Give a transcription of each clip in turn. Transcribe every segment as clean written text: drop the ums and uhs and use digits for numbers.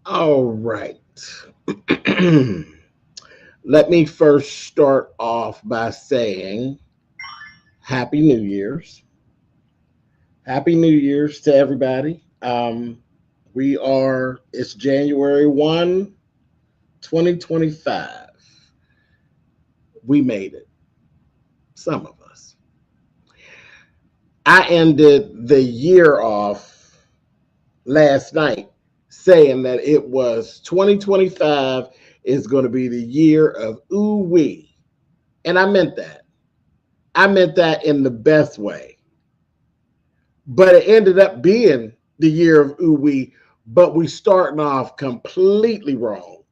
All right. Let me first start off by saying Happy New Year's. Happy New Year's to everybody. It's January 1, 2025. We made it. Some of us. I ended the year off last night saying that it was 2025 is going to be the year of ooh wee. And I meant that. I meant that in the best way. But it ended up being the year of ooh wee, but we starting off completely wrong.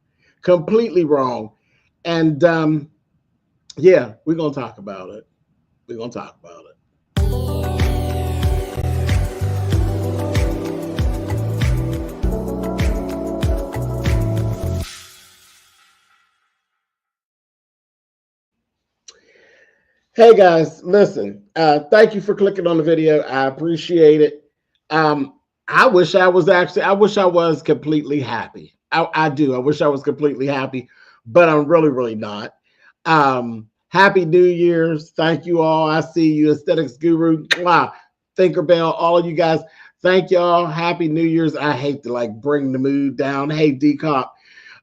Completely wrong. And yeah, we're gonna talk about it. We're gonna talk about it. Hey guys, listen. Thank you for clicking on the video. I appreciate it. I wish I was actually. I wish I was completely happy. I do. I wish I was completely happy, but I'm really, really not. Happy New Year's. Thank you all. I see you, aesthetics guru, Thinkerbell, all of you guys. Thank y'all. Happy New Year's. I hate to like bring the mood down. Hey, decomp.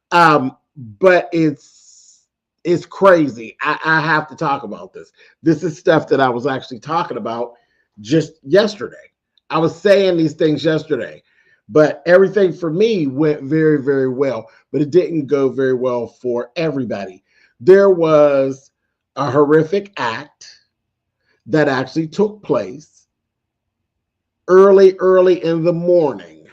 But it's crazy. I have to talk about this. This is stuff that I was actually talking about just yesterday. I was saying these things yesterday, but everything for me went very, very well, but it didn't go very well for everybody. There was a horrific act that actually took place early in the morning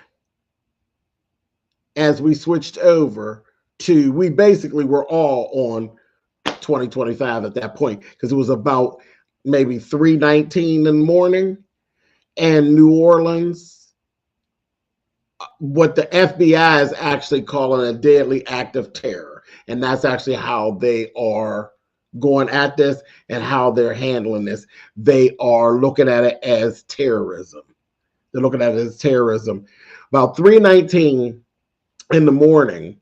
as we switched over to, we basically were all on 2025 at that point because it was about maybe 3:19 in the morning. And New Orleans, what the FBI is actually calling a deadly act of terror. And that's actually how they are going at this and how they're handling this. They are looking at it as terrorism. They're looking at it as terrorism. About 3:19 in the morning,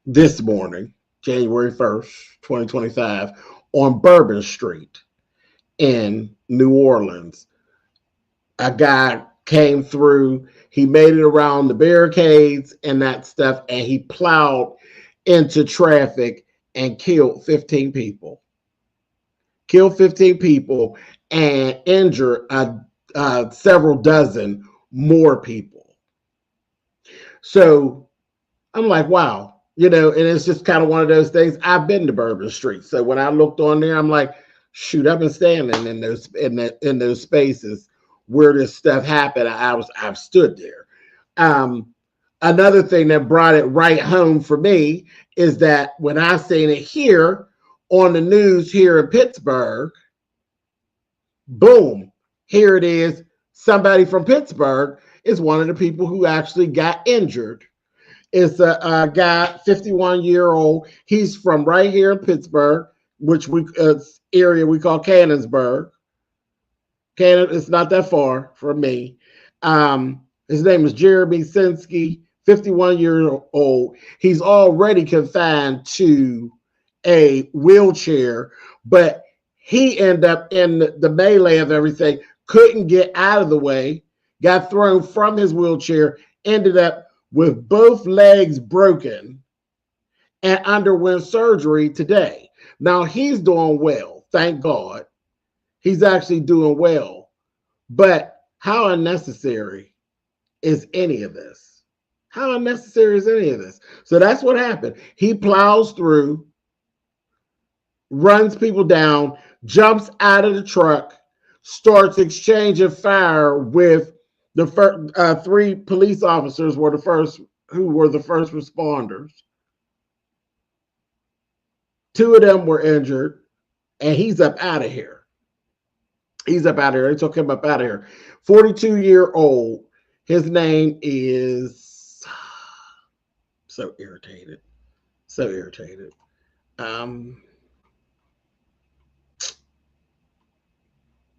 this morning, January 1st, 2025, on Bourbon Street in New Orleans, a guy came through. He made it around the barricades and that stuff, and he plowed into traffic and killed 15 people. Killed 15 people and injured several dozen more people. So I'm like, wow, and it's just kind of one of those things. I've been to Bourbon Street, so when I looked on there, I'm like, shoot, I've been standing in those spaces where this stuff happened. I've stood there. Another thing that brought it right home for me is that when I seen it here on the news here in Pittsburgh, boom, here it is. Somebody from Pittsburgh is one of the people who actually got injured. It's a guy, 51-year-old. He's from right here in Pittsburgh, which area we call Cannonsburg. It's not that far from me. His name is Jeremy Sinsky, 51-year-old. He's already confined to a wheelchair, but he ended up in the melee of everything, couldn't get out of the way, got thrown from his wheelchair, ended up with both legs broken, and underwent surgery today. Now he's doing well, thank God. He's actually doing well. But how unnecessary is any of this? How unnecessary is any of this? So that's what happened. He plows through, runs people down, jumps out of the truck, starts exchanging fire with the first, 3 police officers who were the first responders. 2 of them were injured, and he's up out of here. He's up out of here. They took him up out of here. 42-year-old. His name is so irritated. So irritated.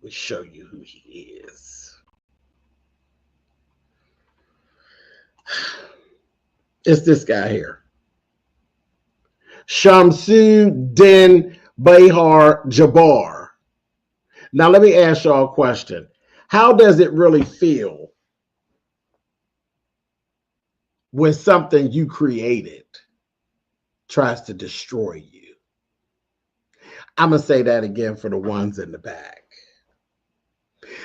We show you who he is. It's this guy here. Shamsu Din Behar Jabbar. Now, let me ask y'all a question. How does it really feel when something you created tries to destroy you? I'm going to say that again for the ones in the back.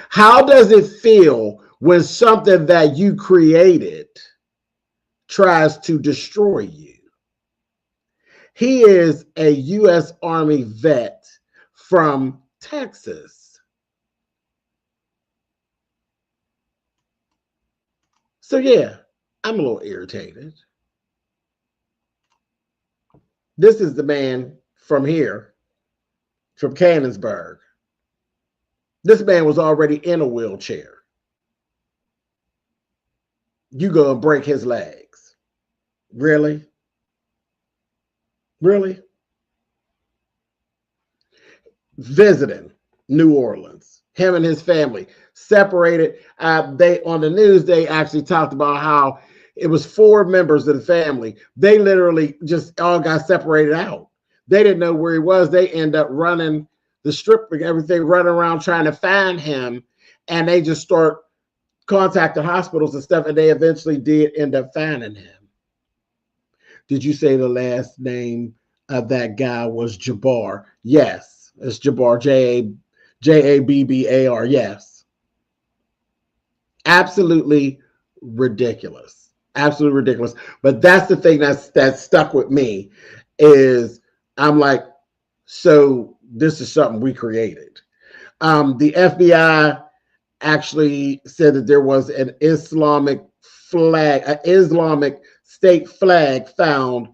How does it feel when something that you created tries to destroy you? He is a U.S. Army vet from Texas. So yeah, I'm a little irritated. This is the man from here, from Cannonsburg. This man was already in a wheelchair. You go and break his legs. Really? Really? Visiting New Orleans, him and his family separated. They on the news, they actually talked about how it was 4 members of the family. They literally just all got separated out. They didn't know where he was. They end up running the strip and everything, running around trying to find him. And they just start contacting hospitals and stuff. And they eventually did end up finding him. Did you say the last name of that guy was Jabbar? Yes, it's Jabbar, Jabbar. Yes. Absolutely ridiculous. Absolutely ridiculous. But that's the thing that stuck with me is I'm like, so this is something we created. The FBI actually said that there was an Islamic flag, an Islamic state flag found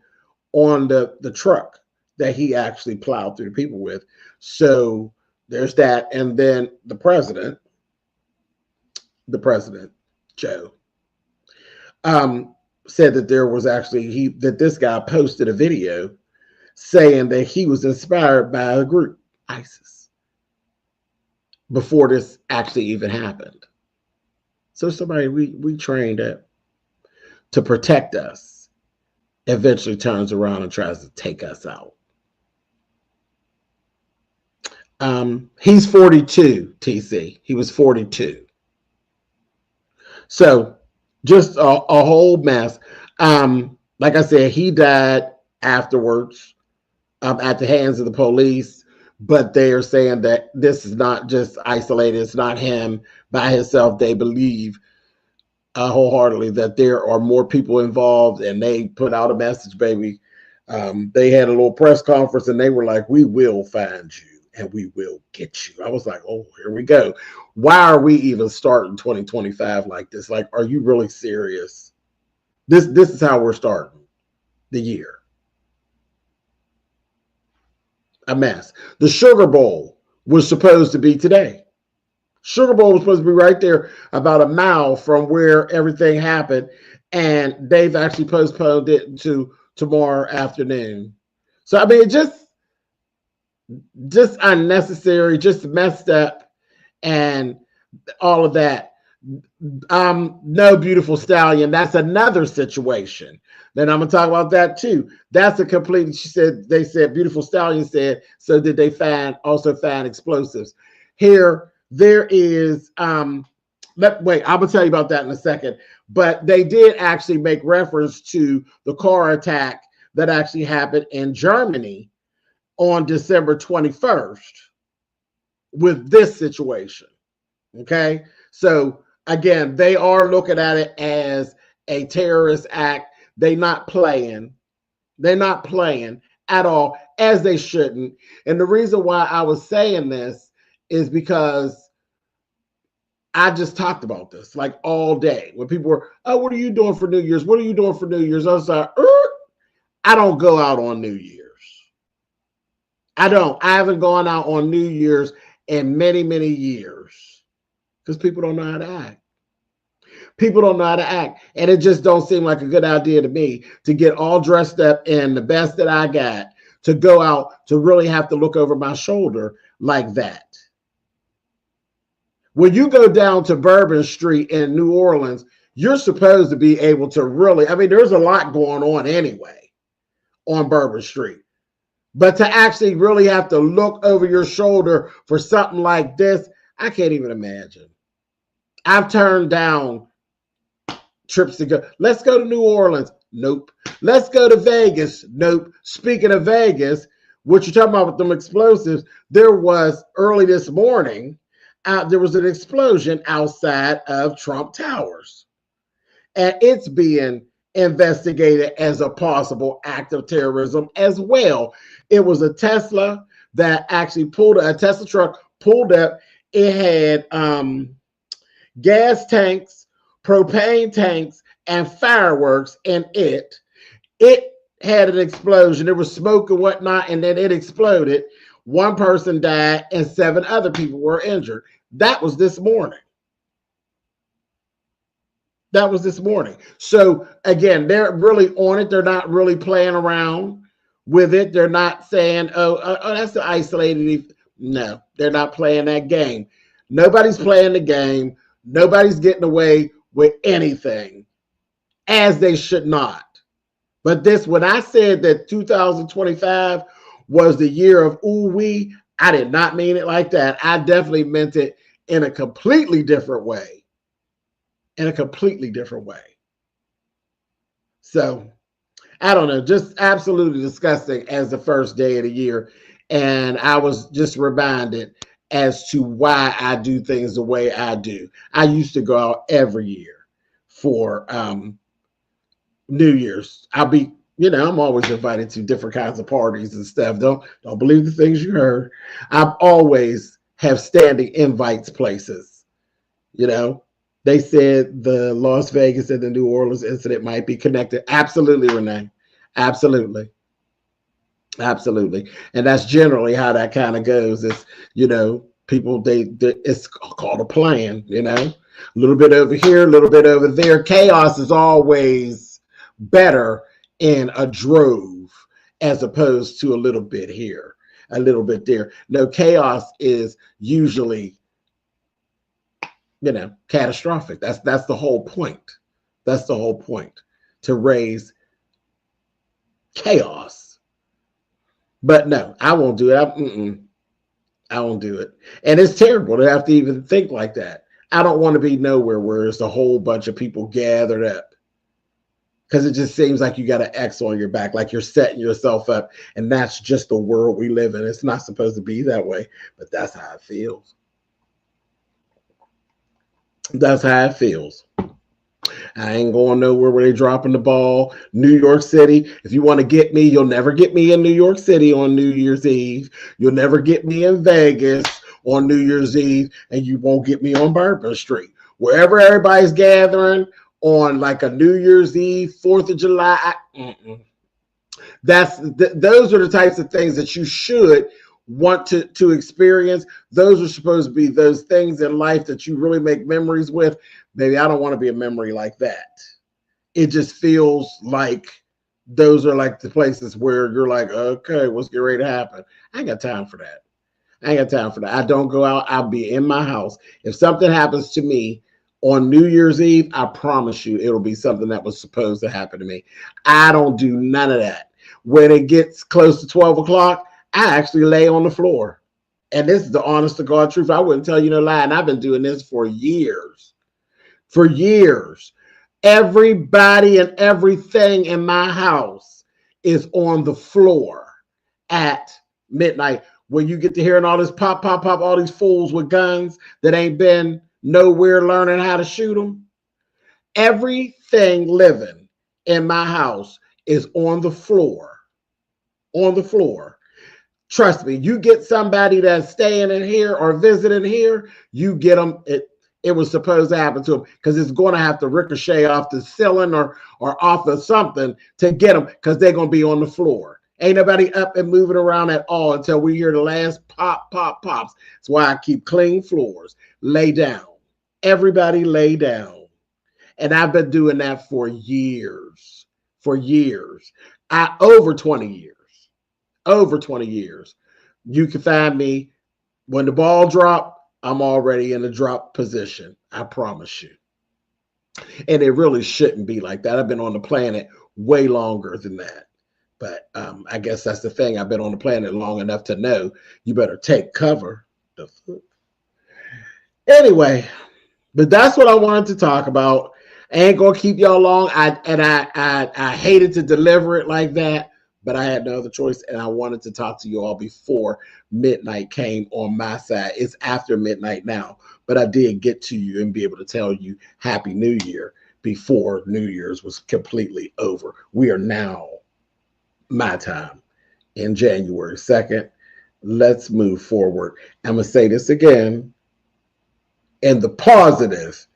on the truck that he actually plowed through the people with. So there's that. And then the president, Joe, said that there was actually, that this guy posted a video saying that he was inspired by a group, ISIS, before this actually even happened. So somebody we trained to protect us eventually turns around and tries to take us out. He's 42, TC. He was 42. So just a whole mess. Like I said, he died afterwards at the hands of the police, but they are saying that this is not just isolated. It's not him by himself. They believe wholeheartedly that there are more people involved, and they put out a message, baby. They had a little press conference and they were like, we will find you and we will get you. I was like, oh, here we go. Why are we even starting 2025 like this? Like, are you really serious? This is how we're starting the year. A mess. The Sugar Bowl was supposed to be today. Sugar Bowl was supposed to be right there about a mile from where everything happened, and they've actually postponed it to tomorrow afternoon. So I mean, just unnecessary, just messed up, and all of that. No Beautiful Stallion. That's another situation. Then I'm gonna talk about that too. That's a complete. They said Beautiful Stallion said. So did they also find explosives? Here there is. Wait, I'm gonna tell you about that in a second. But they did actually make reference to the car attack that actually happened in Germany on December 21st with this situation. Okay, so again, they are looking at it as a terrorist act. They're not playing at all, as they shouldn't. And the reason why I was saying this is because I just talked about this like all day when people were, oh, what are you doing for New Year's? What are you doing for New Year's? I was like, I don't go out on New Year's. I haven't gone out on New Year's in many, many years because people don't know how to act. People don't know how to act. And it just don't seem like a good idea to me to get all dressed up in the best that I got to go out to really have to look over my shoulder like that. When you go down to Bourbon Street in New Orleans, You're supposed to be able to really, I mean, there's a lot going on anyway on Bourbon Street. But to actually really have to look over your shoulder for something like this, I can't even imagine. I've turned down trips to go. Let's go to New Orleans. Nope. Let's go to Vegas. Nope. Speaking of Vegas, what you're talking about with them explosives, there was early this morning, there was an explosion outside of Trump Towers. And it's being investigated as a possible act of terrorism as well. It was a Tesla that actually a Tesla truck pulled up. It had gas tanks, propane tanks, and fireworks in it. It had an explosion. There was smoke and whatnot, and then it exploded. One person died, and 7 other people were injured. That was this morning. That was this morning. So again, they're really on it. They're not really playing around with it. They're not saying, oh, that's the isolated. No, they're not playing that game. Nobody's playing the game. Nobody's getting away with anything, as they should not. But this, when I said that 2025 was the year of ooh-wee, I did not mean it like that. I definitely meant it in a completely different way. In a completely different way. So, I don't know, just absolutely disgusting as the first day of the year. And I was just reminded as to why I do things the way I do. I used to go out every year for New Year's. I'll be, I'm always invited to different kinds of parties and stuff. Don't believe the things you heard. I've always have standing invites places, They said the Las Vegas and the New Orleans incident might be connected. Absolutely, Renee. Absolutely. Absolutely. And that's generally how that kind of goes. It's, people, it's called a plan, a little bit over here, a little bit over there. Chaos is always better in a drove as opposed to a little bit here, a little bit there. No, chaos is usually catastrophic. That's the whole point. That's the whole point, to raise chaos. But no, I won't do it. I won't do it. And it's terrible to have to even think like that. I don't want to be nowhere where there's a whole bunch of people gathered up, because it just seems like you got an X on your back, like you're setting yourself up. And that's just the world we live in. It's not supposed to be that way, but that's how it feels. That's how it feels. I ain't going nowhere where they dropping the ball. New York City, if you want to get me, you'll never get me in New York City on New Year's Eve. You'll never get me in Vegas on New Year's Eve, and you won't get me on Bourbon Street. Wherever everybody's gathering on like a New Year's Eve, 4th of July, those are the types of things that you should want to experience. Those are supposed to be those things in life that you really make memories with. Maybe I don't want to be a memory like that. It just feels like those are like the places where you're like, okay, what's getting ready to happen? I ain't got time for that. I don't go out. I'll be in my house. If something happens to me on New Year's Eve, I promise you it'll be something that was supposed to happen to me. I don't do none of that. When it gets close to 12 o'clock, I actually lay on the floor. And this is the honest to God truth. I wouldn't tell you no lie. And I've been doing this for years. For years. Everybody and everything in my house is on the floor at midnight. When you get to hearing all this pop, pop, pop, all these fools with guns that ain't been nowhere learning how to shoot them. Everything living in my house is on the floor. On the floor. Trust me, you get somebody that's staying in here or visiting here, you get them. It was supposed to happen to them, because it's going to have to ricochet off the ceiling or off of something to get them, because they're going to be on the floor. Ain't nobody up and moving around at all until we hear the last pop, pop, pops. That's why I keep clean floors. Lay down. Everybody lay down. And I've been doing that for years. For years. Over 20 years. Over 20 years. You can find me when the ball drop, I'm already in the drop position. I promise you. And it really shouldn't be like that. I've been on the planet way longer than that. But I guess that's the thing. I've been on the planet long enough to know you better take cover. Anyway, but that's what I wanted to talk about. I ain't gonna keep y'all long. I hated to deliver it like that, but I had no other choice, and I wanted to talk to you all before midnight came on my side. It's after midnight now, but I did get to you and be able to tell you Happy New Year before New Year's was completely over. We are now my time in January 2nd. Let's move forward. I'm gonna say this again. In the positive,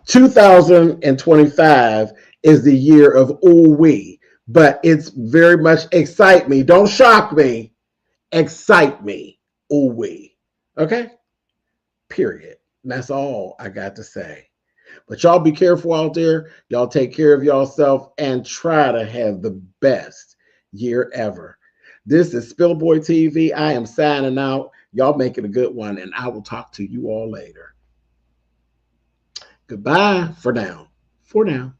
2025 is the year of ooh-wee, but it's very much excite me. Don't shock me. Excite me. Ooh-wee. Okay? Period. And that's all I got to say. But y'all be careful out there. Y'all take care of yourself and try to have the best year ever. This is SpillitBoy TV. I am signing out. Y'all make it a good one, and I will talk to you all later. Goodbye for now. For now.